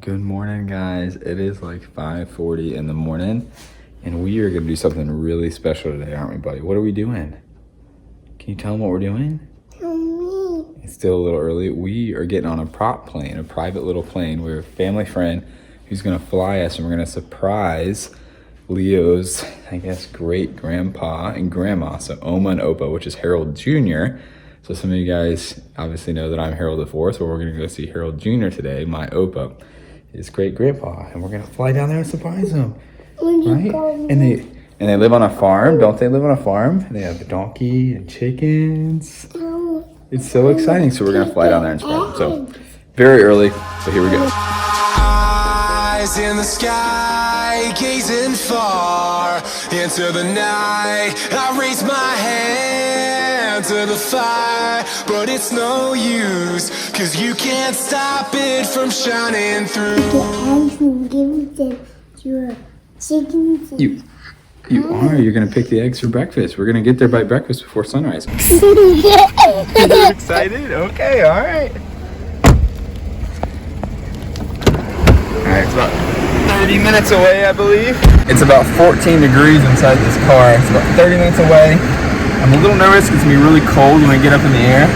Good morning, guys. It is like 5:40 in the morning, and we are gonna do something really special today, aren't we, buddy? What are we doing? Can you tell them what we're doing? Tell me. It's still a little early. We are getting on a prop plane, a private little plane. We're a family friend who's gonna fly us, and we're gonna surprise Leo's, I guess, great grandpa and grandma, so Oma and Opa, which is Harold Jr. So some of you guys obviously know that I'm Harold IV, so we're gonna go see Harold Jr. today, my Opa, his great grandpa, and we're gonna fly down there and surprise him. Right? And they live on a farm, don't they live on a farm? They have a donkey and chickens. It's so exciting. So we're gonna fly down there and surprise them. So very early, but here we go. Eyes in the sky, gazing far into the night. I raise my hand to the fire, but it's no use, 'cause you can't stop it from shining through. Give them your chickens. You're gonna pick the eggs for breakfast. We're gonna get there by breakfast before sunrise. Excited? Okay, all right. Alright, it's about 30 minutes away, I believe. It's about 14 degrees inside this car. It's about 30 minutes away. I'm a little nervous. It's gonna be really cold when I get up in the air,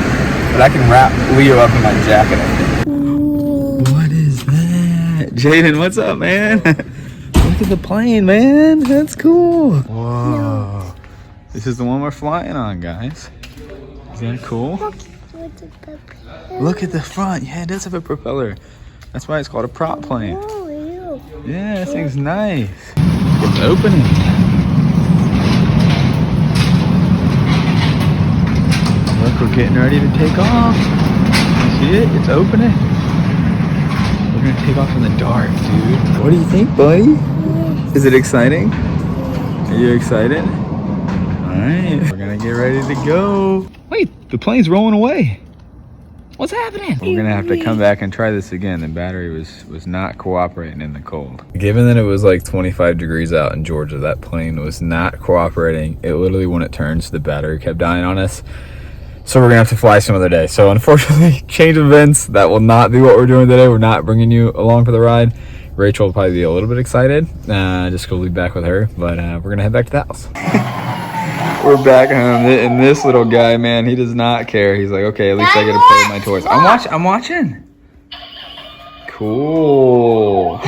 but I can wrap Leo up in my jacket. What is that? Jaden, what's up, man? Look at the plane, man. That's cool. Whoa. This is the one we're flying on, guys. Is that cool? Look at the front. Yeah, it does have a propeller. That's why it's called a prop plane. Yeah, this thing's nice. It's opening. Look, we're getting ready to take off. You see it? It's opening. We're gonna take off in the dark, dude. What do you think, buddy? Is it exciting? Are you excited? All right, we're gonna get ready to go. Wait, the plane's rolling away. What's happening? We're gonna have to come back and try this again. The battery was not cooperating in the cold. Given that it was like 25 degrees out in Georgia, that plane was not cooperating. It literally, when it turns, the battery kept dying on us. So we're gonna have to fly some other day. So unfortunately, change of events. That will not be what we're doing today. We're not bringing you along for the ride. Rachel will probably be a little bit excited. Just go leave back with her. But we're gonna head back to the house. We're back home, and this little guy, man, he does not care. He's like, okay, at least I get to play with my toys. I'm watching. Cool.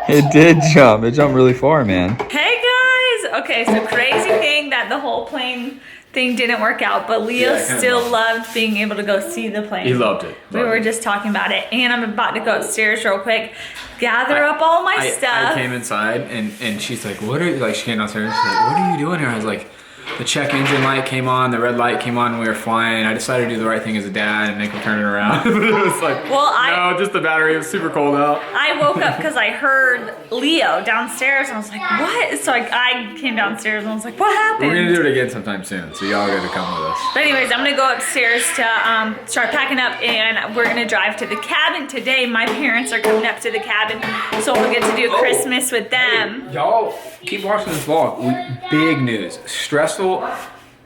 It did jump. It jumped really far, man. Hey guys. Okay, so crazy thing that the whole plane thing didn't work out, but Leo still loved being able to go see the plane. He loved it. We were just talking about it, and I'm about to go upstairs real quick, gather up all my stuff. I came inside and she's like, what are you, like, she came downstairs, she's like, what are you doing here? I was like, the check engine light came on, the red light came on when we were flying. I decided to do the right thing as a dad and make him turn it around. But it was like, no, just the battery. It was super cold out. I woke up because I heard Leo downstairs, and I was like, what? So I came downstairs and I was like, what happened? We're gonna do it again sometime soon, so y'all gotta come with us. But anyways, I'm gonna go upstairs to start packing up, and we're gonna drive to the cabin today. My parents are coming up to the cabin, so we'll get to do Christmas with them. Hey, y'all keep watching this vlog. Big news. Stressful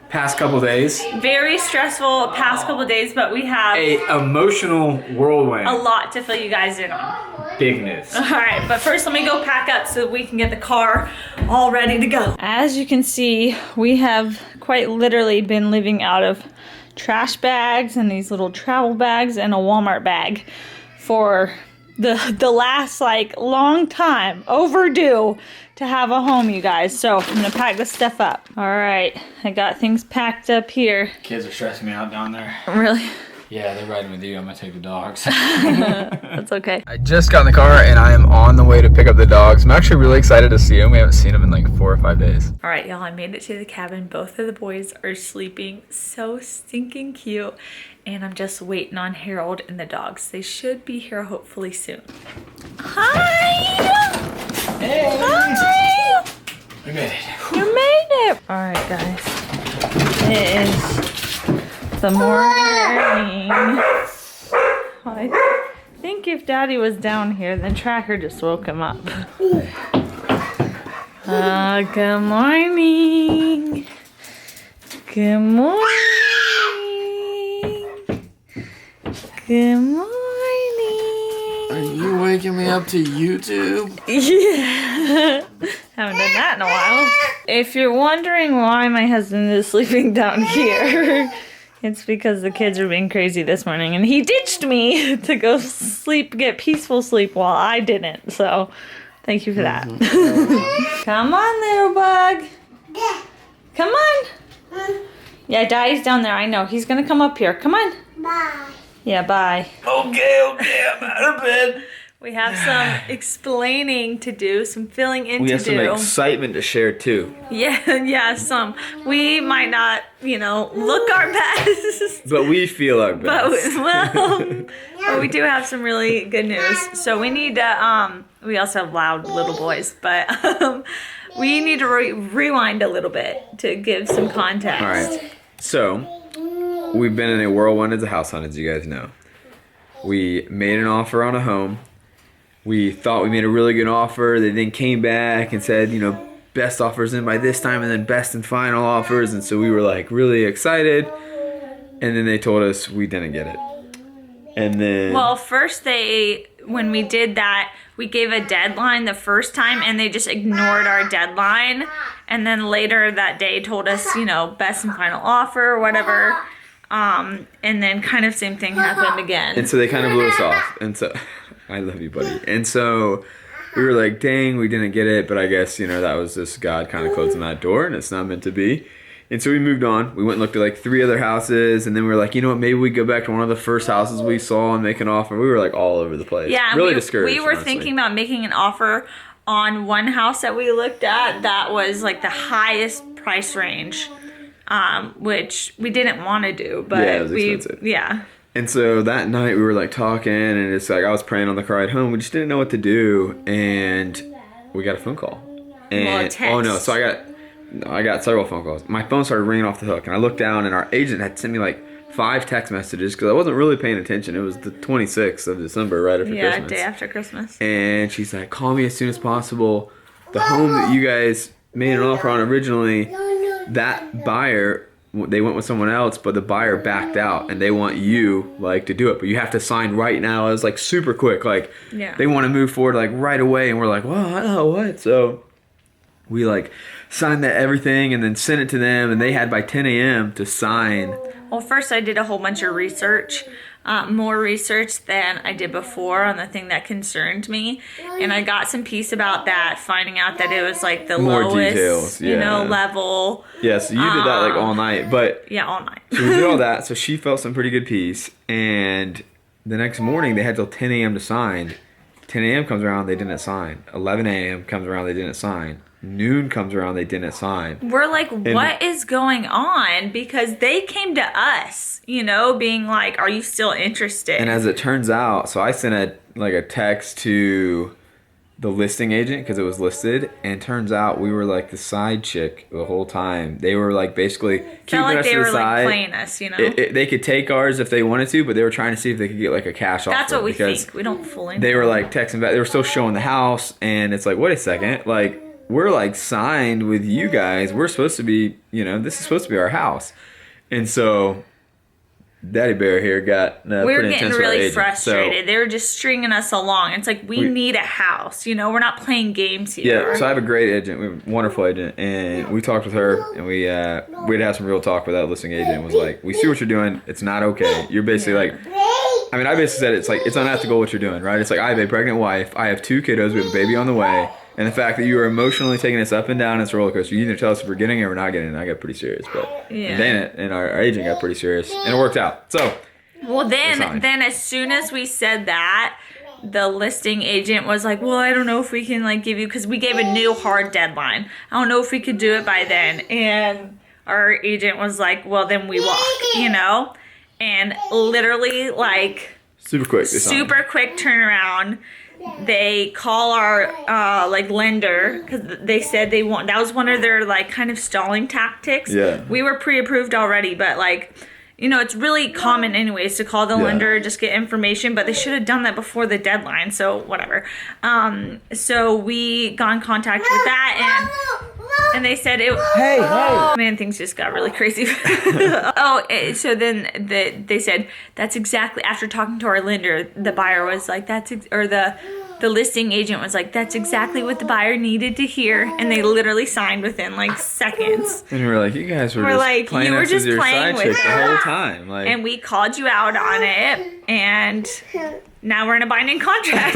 past couple days. Very stressful past couple days, but we have a emotional whirlwind. A lot to fill you guys in on. Big news. All right, but first let me go pack up so we can get the car all ready to go. As you can see, we have quite literally been living out of trash bags and these little travel bags and a Walmart bag for the last like long time, overdue to have a home, you guys. So I'm gonna pack this stuff up. All right, I got things packed up here. Kids are stressing me out down there. Really? Yeah, they're riding with you. I'm gonna take the dogs. That's okay. I just got in the car and I am on the way to pick up the dogs. I'm actually really excited to see them. We haven't seen them in like 4 or 5 days. All right, y'all, I made it to the cabin. Both of the boys are sleeping, so stinking cute. And I'm just waiting on Harold and the dogs. They should be here hopefully soon. Hi! Hey! Hi! We made it. You made it! All right, guys. It is the morning. I think if Daddy was down here, then Tracker just woke him up. Good morning. Good morning. Good morning. Are you waking me up to YouTube? Yeah. Haven't done that in a while. If you're wondering why my husband is sleeping down here, it's because the kids are being crazy this morning and he ditched me to go sleep, get peaceful sleep while I didn't. So thank you for that. Come on, little bug. Come on. Yeah, Daddy's down there. I know. He's going to come up here. Come on. Bye. Yeah, bye. Okay, I'm out of bed. We have some explaining to do, some filling in We to have some do. excitement to share too. Yeah, some. We might not, look our best. But we feel our But, best. but we do have some really good news. So we need to, we also have loud little boys, but we need to rewind a little bit to give some context. All right. So, we've been in a whirlwind as a house hunt, as you guys know. We made an offer on a home. We thought we made a really good offer. They then came back and said, best offers in by this time and then best and final offers. And so we were like really excited. And then they told us we didn't get it. And then... Well, first when we did that, we gave a deadline the first time and they just ignored our deadline. And then later that day told us, best and final offer or whatever. And then kind of same thing happened again. And so they kind of blew us off. And so... I love you, buddy. And so we were like, dang, we didn't get it. But I guess, that was just God kind of closing that door and it's not meant to be. And so we moved on. We went and looked at like 3 other houses. And then we were like, maybe we go back to one of the first houses we saw and make an offer. We were like all over the place. Yeah, really discouraged. We were honestly. thinking about making an offer on one house that we looked at that was like the highest price range, which we didn't want to do. But yeah, it was expensive. Yeah. And so that night we were like talking and it's like I was praying on the car ride home. We just didn't know what to do. And we got a phone call. And Well, a text. oh no, so I got several phone calls. My phone started ringing off the hook and I looked down and our agent had sent me like 5 text messages because I wasn't really paying attention. It was the 26th of December, right after Christmas. Yeah, day after Christmas. And she's like, call me as soon as possible. The home that you guys made an offer on originally, that buyer, they went with someone else, but the buyer backed out and they want you to do it, but you have to sign right now. It was like super quick. They want to move forward right away. And we're like, well, what? So we signed that everything and then sent it to them and they had by 10 a.m. to sign. Well, first I did a whole bunch of research, more research than I did before on the thing that concerned me. And I got some peace about that, finding out that it was the More lowest, details, yeah. Level. Yeah, so you did that all night, but Yeah, all night. so we did all that. So she felt some pretty good peace. And the next morning they had till 10 a.m. to sign. 10 a.m. comes around, they didn't sign. 11 a.m. comes around, they didn't sign. Noon comes around, they didn't sign. We're like, what is going on? Because they came to us, being like, are you still interested? And as it turns out, so I sent a text to the listing agent because it was listed, and turns out we were the side chick the whole time. They were basically keeping Felt like us they to the were side. playing us, They could take ours if they wanted to, but they were trying to see if they could get a cash offer. That's what we because think. We don't fully know. They were texting back. They were still showing the house, and it's wait a second, we're signed with you guys. We're supposed to be, this is supposed to be our house. And so Daddy Bear here got we were pretty getting intense with our really agent. frustrated. So, They were just stringing us along. It's we need a house. We're not playing games here. yeah, so I have a great agent. We have a wonderful agent. And we talked with her, and we had to have some real talk with that listing agent. It was we see what you're doing. It's not okay. You're basically I basically said it's unethical what you're doing, right? It's I have a pregnant wife. I have 2 kiddos. We have a baby on the way. And the fact that you are emotionally taking us up and down this roller coaster, you either tell us if we're getting it or not getting it. I got pretty serious, but Yeah. Dana and our agent got pretty serious, and it worked out. So, Well, fine. then as soon as we said that, the listing agent was like, well, I don't know if we can give you, because we gave a new hard deadline. I don't know if we could do it by then. And our agent was like, well, then we walk, And literally super quick. They signed. super quick turnaround. They call our lender because they said that was one of their kind of stalling tactics. Yeah. We were pre-approved already, but it's really common anyways to call the lender, just get information, but they should have done that before the deadline. So whatever. So we got in contact with that and they said it. Hey. Man, things just got really crazy. So then they said that's exactly, after talking to our lender, the buyer was like, the the listing agent was like, that's exactly what the buyer needed to hear. And they literally signed within like seconds. And we were like, you guys were We're just like, playing you were us just as your playing side with chick the it. whole time. Like, And we called you out on it. And now we're in a binding contract.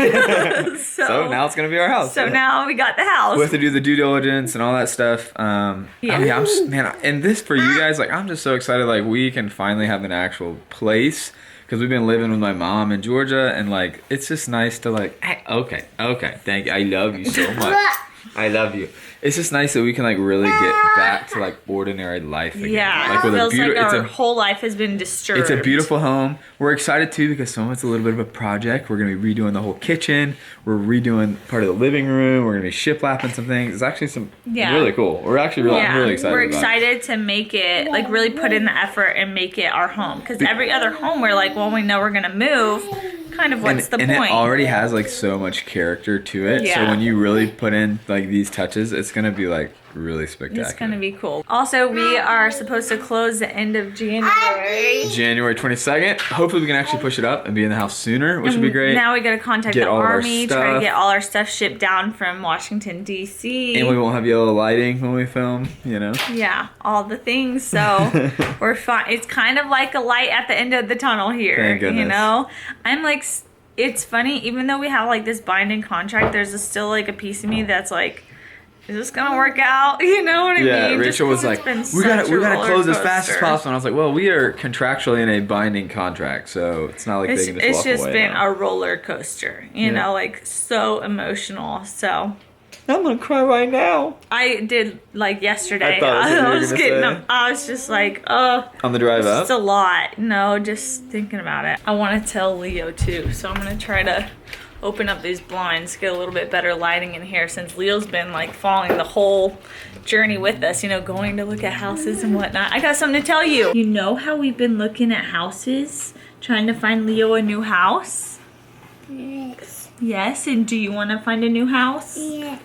so now it's gonna be our house. So now we got the house. We have to do the due diligence and all that stuff. Yeah. I'm just, man, and this for you guys, like, I'm just so excited. Like, we can finally have an actual place because we've been living with my mom in Georgia, and like, it's just nice to like, okay, thank you. I love you so much. I love you. It's just nice that we can like really get back to like ordinary life again. Yeah, like, it with feels like it's our whole life has been disturbed. It's a beautiful home. We're excited too because some of it's a little bit of a project. We're gonna be redoing the whole kitchen. We're redoing part of the living room. We're gonna be shiplapping some things. It's actually really cool. We're actually I'm really excited. We're about excited to make it, like, really put in the effort and make it our home. Because every other home, we're like, well, we know we're gonna move. Kind of what's the point? And it already has like so much character to it. Yeah. So when you really put in like these touches, it's gonna be like really spectacular. It's gonna be cool. Also, we are supposed to close the end of January. January 22nd. Hopefully we can actually push it up and be in the house sooner, which would be great. Now we gotta contact Get the all of our army, try to stuff. get all our stuff shipped down from Washington, D.C. And we won't have yellow lighting when we film, you know? Yeah, all the things. So we're fine. It's kind of like a light at the end of the tunnel here. Thank goodness. You know, I'm like, it's funny. Even though we have like this binding contract, there's still like a piece of me that's like, is this gonna work out? You know what I Yeah, mean? Rachel was like, we gotta close as fast as coaster. possible. And I was like, well, we are contractually in a binding contract, so it's not like they can just It's walk just away been now. a roller coaster, you Yeah. know, like so emotional. So I'm gonna cry right now. I did like yesterday. I thought that's what you were was gonna getting say. up. I was just like, oh, On the drive it's up? just a lot. No, just thinking about it. I want to tell Leo too, so I'm gonna try to open up these blinds, get a little bit better lighting in here since Leo's been like following the whole journey with us, you know, going to look at houses and whatnot. I got something to tell you. You know how we've been looking at houses, trying to find Leo a new house? Yes. Yes, and do you want to find a new house? Yes.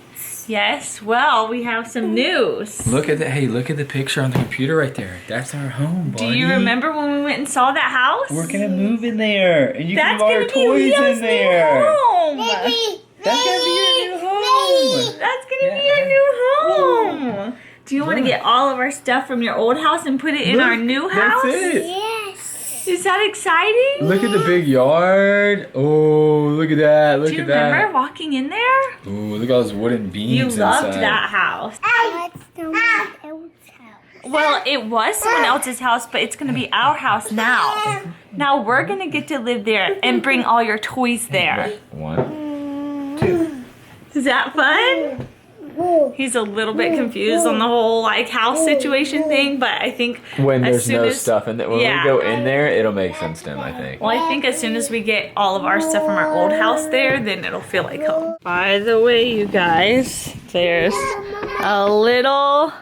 Yes, well, we have some news. Look at the picture on the computer right there. That's our home, buddy. Do you remember when we went and saw that house? We're gonna move in there, and you That's can have gonna our be toys Leo's in there. new home. That's gonna be your new home. That's gonna be our new home. Do you want to get all of our stuff from your old house and put it in our new house? That's it. Yes. Is that exciting? Look at the big yard. Oh, look at that. Look Do you at remember that. walking in there? Oh, look at all those wooden beams You inside. loved that house. What's the one house? Well, it was someone else's house, but it's gonna be our house now. Now we're gonna get to live there and bring all your toys there. 1, 2. Is that fun? He's a little bit confused on the whole like house situation thing, but I think When as there's soon no as- stuff in there, when yeah. we go in there, it'll make sense to him, I think. Well, I think as soon as we get all of our stuff from our old house there, then it'll feel like home. By the way, you guys, there's a little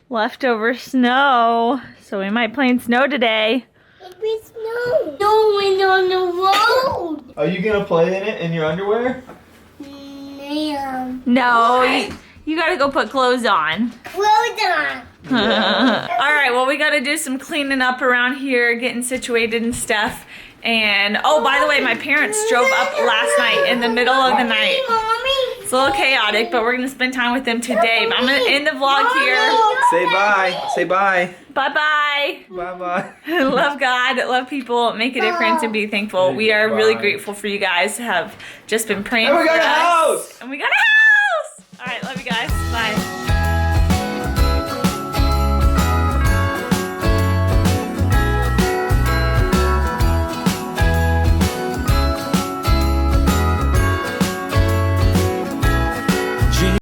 leftover snow, so we might play in snow today. It was snow. Snowing on the road. Are you gonna play in it in your underwear? Ma'am. No, you gotta go put clothes on. Well done. All right, well, we got to do some cleaning up around here, getting situated and stuff. And, oh, by the way, my parents drove up last night in the middle of the night. Mommy. It's a little chaotic, but we're going to spend time with them today. But I'm going to end the vlog here. Say bye. Say bye. Bye-bye. Bye-bye. Love God, love people, make a difference, and be thankful. We are really grateful for you guys to have just been praying And we for got a us. house! And we got a